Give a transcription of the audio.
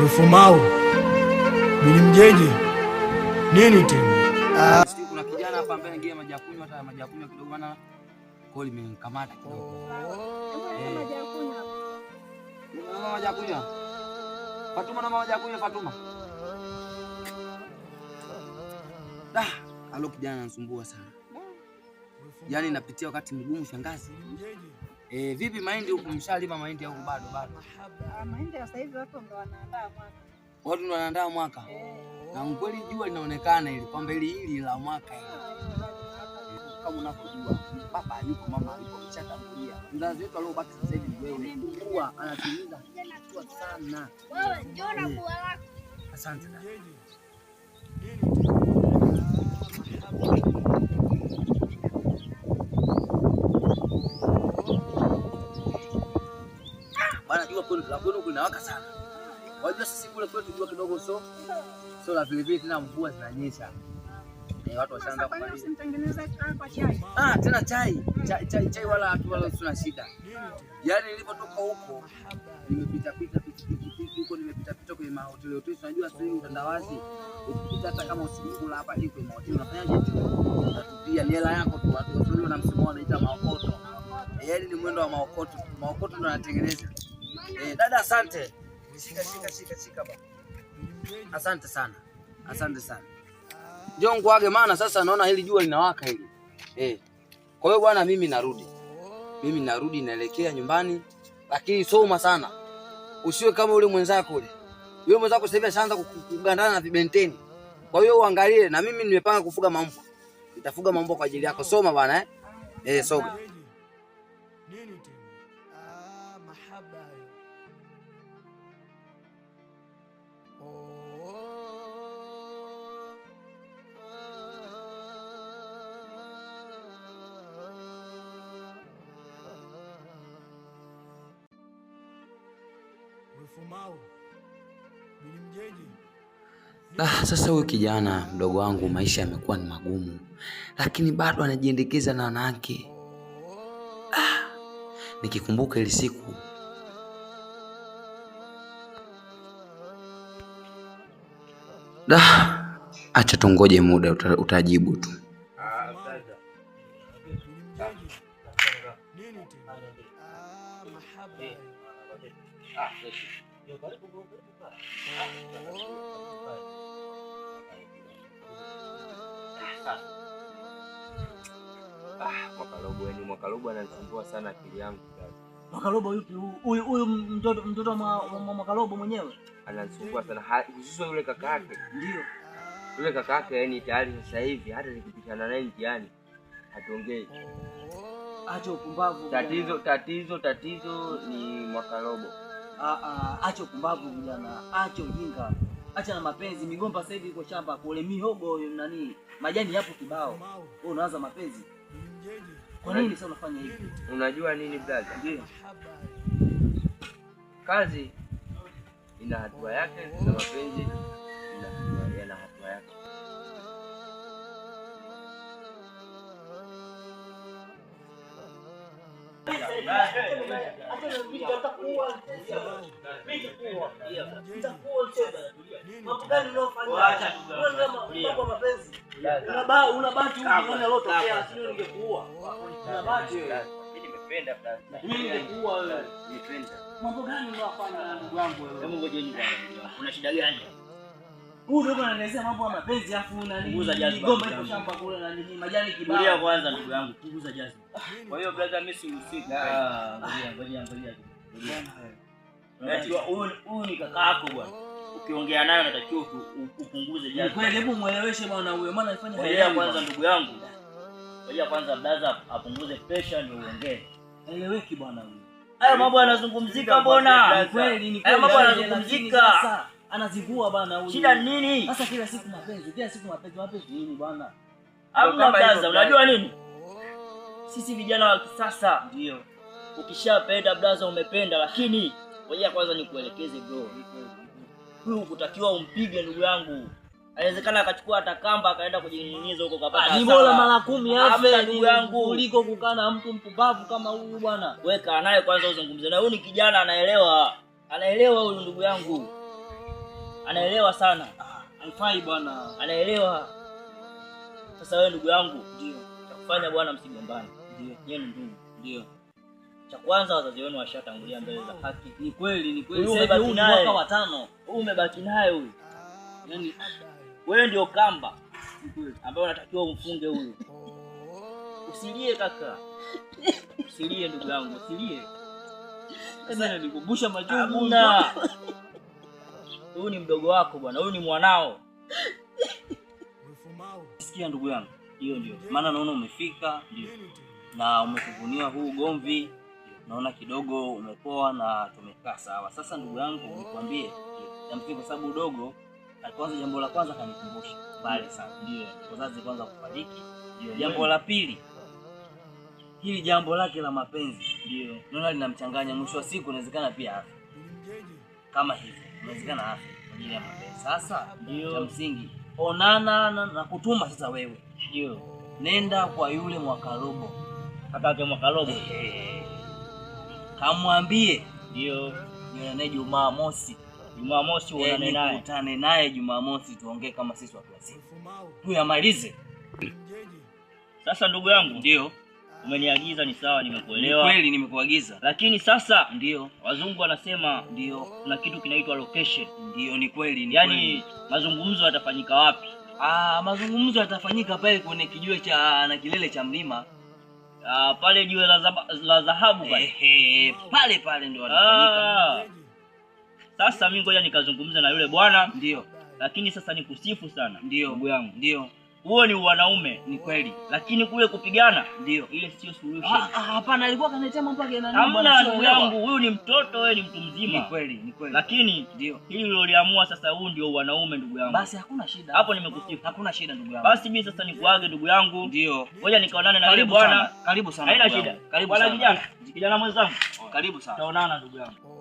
Wefumau Bili Mjeje nini tena? Kuna kijana hapa ambaye angia maji ya kunywa, hata maji ya kunywa kidogo bana. Kwa hiyo nimemkamata kidogo. Maji ya kunywa. Mama maji ya kunywa. Fatuma na maji ya kunywa Fatuma. Alo kijana anasumbua sana. Yaani napitia wakati mgumu shangazi. Vipi mahindi huko, mshalima mahindi au bado? Mahindi sasa hivi watu ndo wanaandaa mwaka. Watu ndo wanaandaa mwaka. Na kweli jua linaonekana ili kwamba hili la mwaka hili. Kama unapojua baba yuko, mama yuko, mshatangulia. Mzazi wetu aliobaki sasa hivi ni wewe. Kwa anatimiza kwa sana. Wewe njoo na bua lako. Asante sana. Bana jua kwenu kunawaka sana. Wajua sisi kule kwetu jua kidogo so la vile tena mvua zinanyesha. Watu washaanza kupanda. Usimtengeneze kwa chai. Tena chai wala sina shida. Yaani nilipotoka huko nimepita huko, nimepita kwenye mahoteli. Unajua sasa utandawazi ukipita hata kama usikula hapa hivi kwenye mahoteli unafanyaje? Unatupia hela yako tu, watu wasio na msemo wanaita maokoto. Yaani ni mwendo wa maokoto. Maokoto ndo anatengeneza. Dada asante. Shika baba. Asante sana. Njoo ngwage maana sasa naona hili jua linawaka hili. Kwa hiyo bwana mimi narudi naelekea nyumbani, lakini soma sana. Usiwe kama ule mwenzako ule. Yule mwenzako sasa hivi ashaanza kugandana na vibenteni. Kwa hiyo uangalie, na mimi nimepanga kufuga mambwa. Nitafuga mambwa kwa ajili yako. Soma bwana soga. Nini tena? Mahaba. Wefumau Bili Mjeje. Sasa huyu kijana mdogo wangu maisha yamekuwa ni magumu, lakini bado anajiendekeza na wanawake. Nikikumbuka ile siku acha tungoje muda utajibu tu. Mwakalobo ananisumbua sana akili yangu. Mwakalobo yupi? Huyu mtoto wa Mwakalobo mwenyewe ananisumbua sana, hususan yule kakake. Ndio. Yule kakake yani tayari sasa hivi hata nikipishana naye njiani hatuongei. Acha upumbavu. Tatizo ni Mwakalobo. Acha upumbavu vijana. Acha ujinga. Acha na mapenzi. Migomba sasa hivi iko shamba kule, mihogo nani, majani yapo kibao. Wewe unaanza mapenzi. Kwa nini sasa unafanya hivi? Unajua nini brother? Ndio. Kazi ina hatua yake na mapenzi yana hatua yake. Unabaki unaona lotokea, sio ningekuua. Unabaki wewe. Mimi nimependa brother. Mimi ningekuua wewe. Nimependa. Mambo gani unafanya ndugu yangu wewe? Hebu ngoje nyumba. Una shida gani? Huyu ndio anaelezea mambo ya mapenzi afu nani? Punguza jazba. Gomba iko shamba kule na nini? Majani kibao. Tulia kwanza ndugu yangu, punguza jazba. Kwa hiyo brother mimi siruhusiwi. Ngoja. Unajua huyu ni kaka yako bwana. Ukiongea naye unatakiwa upunguze jazba. Kweli, hebu mueleweshe bwana huyo, maana alifanya haya kwanza ndugu yangu. Ngoja kwanza brother apunguze pressure ndio uongee. Eleweki bwana huyo. Haya mambo yanazungumzika bwana. Ni kweli. Haya mambo yanazungumzika. Anazivua bwana huyu. Shida nini? Sasa kila siku mapenzi nini bwana? Hamna brother, unajua nini? Sisi vijana wa kisasa ndio. Ukishapenda brother umependa, lakini ngoja kwanza nikuelekeze bro. Huyu kutakiwa umpige ndugu yangu. Inawezekana akachukua hata kamba akaenda kujining'iniza huko kapata. Ni bora mara 10 afe ndugu yangu kuliko kukaa na mtu mpumbavu kama huyu bwana. Weka naye kwanza uzungumze. Na huyu ni kijana anaelewa. Anaelewa huyu ndugu yangu. anaelewa sana. Haifai bwana. Anaelewa. Sasa wewe ndugu yangu, ndio cha kufanya bwana, msigombane. Ndio yeye ndugu. Ndio cha kwanza, wazazi wenu washatangulia mbele za haki. Ni kweli. Sasa huu ni mwaka wa 5. Umebaki naye huyu. Yaani wewe ndio kamba ambaye unatakiwa umfunge huyu. Usilie kaka. Usilie ndugu yangu, usilie. sasa nilikumbusha machungu. Huyu ni mdogo wako bwana, huyu ni mwanao. Sikia ndugu yangu, hiyo ndio maana naona umefika, ndio na umekuvunia huu gomvi, naona kidogo umepoa na tumekaa sawa. Sasa ndugu yangu, nikwambie namfikia kwa sababu dogo kwanza, jambo la kwanza kanikumbusha mbali sana, ndio wazazi kwanza kufariki, ndio jambo la pili hili jambo lake la mapenzi, ndio naona linamchanganya. Mwisho wa siku inawezekana pia afya kama hivi, inawezekana afya kwa ajili ya mapenzi. Sasa ndio cha msingi, onana na kutuma sasa wewe, ndio nenda kwa yule Mwakalobo, kakake Mwakalobo, kamwambie ndio nione Jumamosi uonane naye, nikutane naye Jumamosi, tuongee kama sisi watu wazima, tuyamalize. Sasa ndugu yangu, ndio umeniagiza, ni sawa, nimekuelewa. Ni kweli nimekuagiza. Lakini sasa ndio wazungu wanasema ndio kuna kitu kinaitwa location. Ndio ni kweli. Yaani mazungumzo yatafanyika wapi? Mazungumzo yatafanyika pale kwenye kijiwe cha na kilele cha mlima. Pale jiwe la dhahabu pale. Pale ndio watafanyika. Sasa mimi ngoja nikazungumza na yule bwana. Ndio. Lakini sasa nikusifu sana. Ndio ndugu yangu. Ndio. Huo ni wanaume. Ni kweli. Lakini kule kupigana, ndio ile sio solution. Hapana, alikuwa kanaletea mambo yake na nini bwana, ndugu yangu, huyu ni mtoto, wewe ni mtu mzima. Ni kweli. Lakini ndio hili uliamua sasa, huu ndio wanaume ndugu yangu. Basi hakuna shida. Hapo nimekusifu. Hakuna shida ndugu yangu. Basi mimi sasa nikuage ndugu yangu. Ndio. Ngoja nikaonane na yule bwana. Karibu sana. Haina shida. Karibu bwana sana. Kijana mwenzangu. Karibu sana. Tutaonana ndugu yangu.